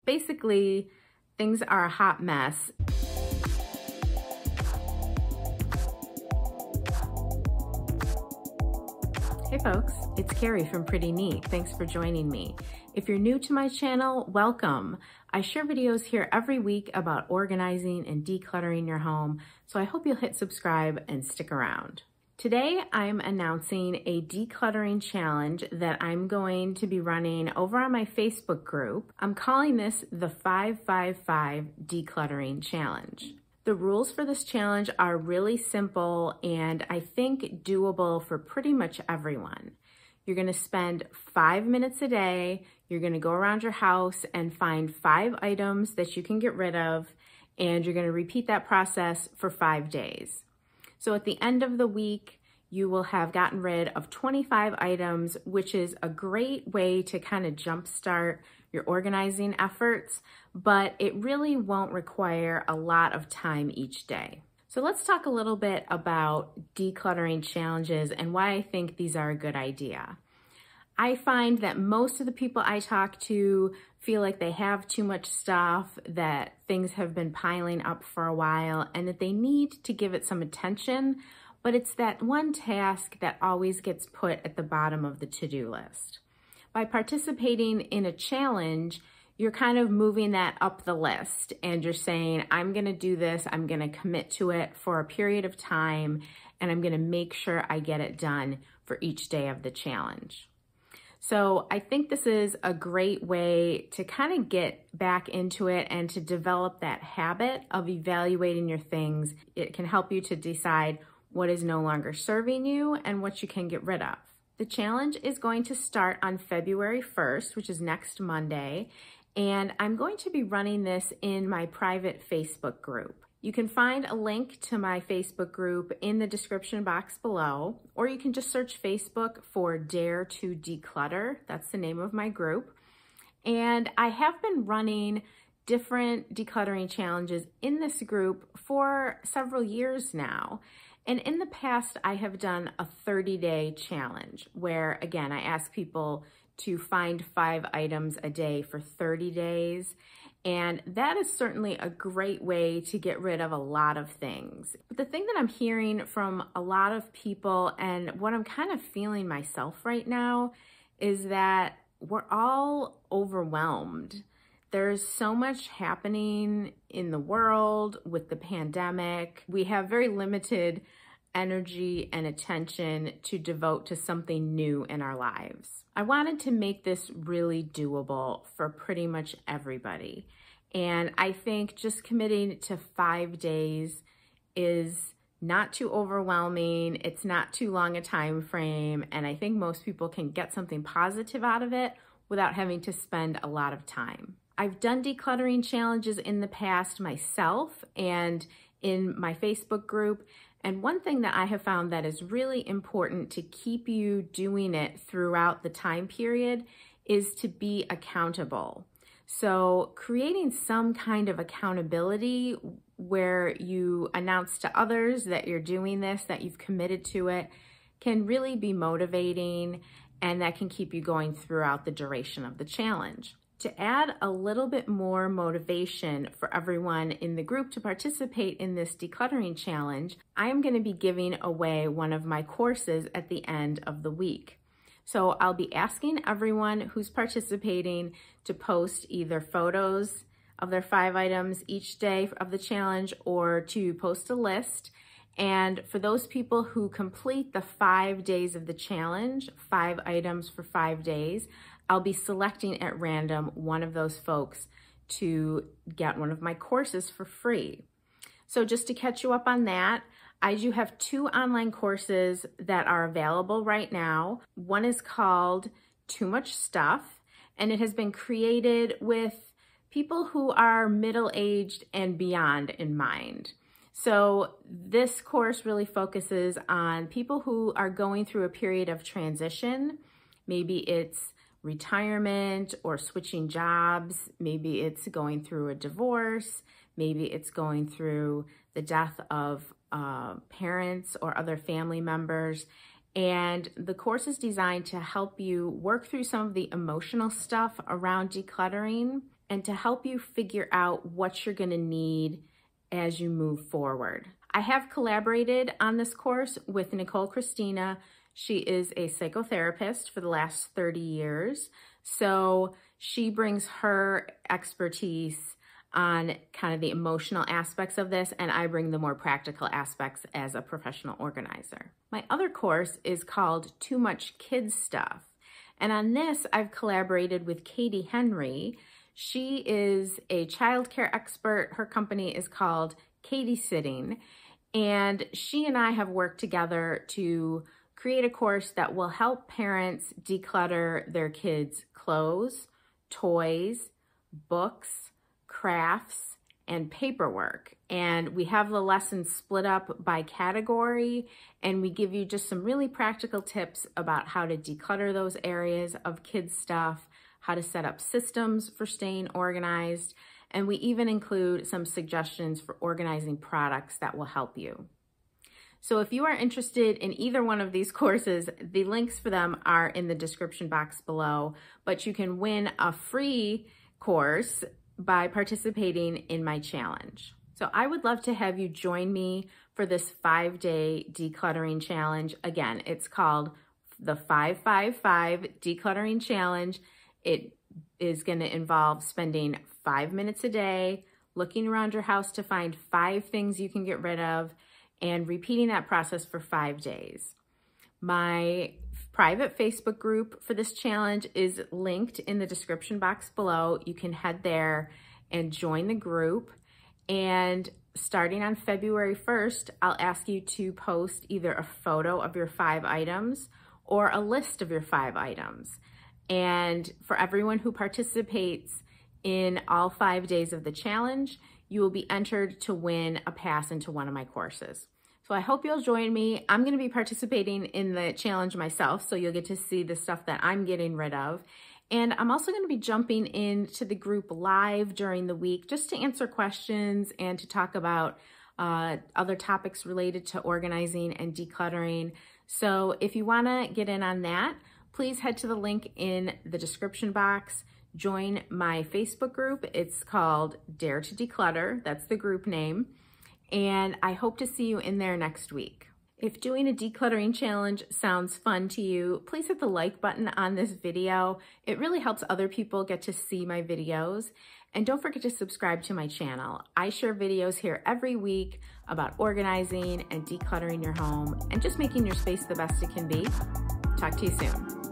Basically, things are a hot mess. Hey folks, it's Carrie from Pretty Neat. Thanks for joining me. If you're new to my channel, welcome. I share videos here every week about organizing and decluttering your home, so I hope you'll hit subscribe and stick around. Today, I'm announcing a decluttering challenge that I'm going to be running over on my Facebook group. I'm calling this the 555 Decluttering Challenge. The rules for this challenge are really simple and I think doable for pretty much everyone. You're going to spend 5 minutes a day. You're going to go around your house and find 5 items that you can get rid of, and you're going to repeat that process for 5 days. So at the end of the week, you will have gotten rid of 25 items, which is a great way to kind of jumpstart your organizing efforts, but it really won't require a lot of time each day. So let's talk a little bit about decluttering challenges and why I think these are a good idea. I find that most of the people I talk to feel like they have too much stuff, that things have been piling up for a while, and that they need to give it some attention, but it's that one task that always gets put at the bottom of the to-do list. By participating in a challenge, you're kind of moving that up the list and you're saying, I'm gonna do this, I'm gonna commit to it for a period of time, and I'm gonna make sure I get it done for each day of the challenge. So I think this is a great way to kind of get back into it and to develop that habit of evaluating your things. It can help you to decide what is no longer serving you and what you can get rid of. The challenge is going to start on February 1st, which is next Monday, and I'm going to be running this in my private Facebook group. You can find a link to my Facebook group in the description box below, or you can just search Facebook for Dare to Declutter. That's the name of my group. And I have been running different decluttering challenges in this group for several years now. And in the past, I have done a 30-day challenge where, again, I ask people to find 5 items a day for 30 days. And that is certainly a great way to get rid of a lot of things. But the thing that I'm hearing from a lot of people, and what I'm kind of feeling myself right now, is that we're all overwhelmed. There's so much happening in the world with the pandemic. We have very limited energy and attention to devote to something new in our lives. I wanted to make this really doable for pretty much everybody. And I think just committing to 5 days is not too overwhelming. It's not too long a time frame. And I think most people can get something positive out of it without having to spend a lot of time. I've done decluttering challenges in the past myself and in my Facebook group. And one thing that I have found that is really important to keep you doing it throughout the time period is to be accountable. So creating some kind of accountability where you announce to others that you're doing this, that you've committed to it, can really be motivating, and that can keep you going throughout the duration of the challenge. To add a little bit more motivation for everyone in the group to participate in this decluttering challenge, I am going to be giving away one of my courses at the end of the week. So I'll be asking everyone who's participating to post either photos of their 5 items each day of the challenge or to post a list. And for those people who complete the 5 days of the challenge, 5 items for 5 days, I'll be selecting at random one of those folks to get one of my courses for free. So just to catch you up on that, I do have 2 online courses that are available right now. One is called Too Much Stuff, and it has been created with people who are middle-aged and beyond in mind. So this course really focuses on people who are going through a period of transition. Maybe it's retirement or switching jobs. Maybe it's going through a divorce. Maybe it's going through the death of parents or other family members. And the course is designed to help you work through some of the emotional stuff around decluttering and to help you figure out what you're gonna need as you move forward. I have collaborated on this course with Nicole Christina. She is a psychotherapist for the last 30 years. So she brings her expertise on kind of the emotional aspects of this, and I bring the more practical aspects as a professional organizer. My other course is called Too Much Kids Stuff. And on this, I've collaborated with Katie Henry. She is a childcare expert. Her company is called Katie Sitting. And she and I have worked together to create a course that will help parents declutter their kids' clothes, toys, books, crafts, and paperwork. And we have the lessons split up by category, and we give you just some really practical tips about how to declutter those areas of kids' stuff, how to set up systems for staying organized, and we even include some suggestions for organizing products that will help you. So if you are interested in either one of these courses, the links for them are in the description box below, but you can win a free course by participating in my challenge. So I would love to have you join me for this 5-day decluttering challenge. Again, it's called the 555 Decluttering Challenge. It is going to involve spending 5 minutes a day, looking around your house to find 5 things you can get rid of, and repeating that process for 5 days. My private Facebook group for this challenge is linked in the description box below. You can head there and join the group. And starting on February 1st, I'll ask you to post either a photo of your 5 items or a list of your 5 items. And for everyone who participates in all 5 days of the challenge, you will be entered to win a pass into one of my courses. So I hope you'll join me. I'm gonna be participating in the challenge myself, so you'll get to see the stuff that I'm getting rid of. And I'm also gonna be jumping into the group live during the week just to answer questions and to talk about other topics related to organizing and decluttering. So if you wanna get in on that, please head to the link in the description box. Join my Facebook group. It's called Dare to Declutter. That's the group name. And I hope to see you in there next week. If doing a decluttering challenge sounds fun to you, please hit the like button on this video. It really helps other people get to see my videos. And don't forget to subscribe to my channel. I share videos here every week about organizing and decluttering your home and just making your space the best it can be. Talk to you soon.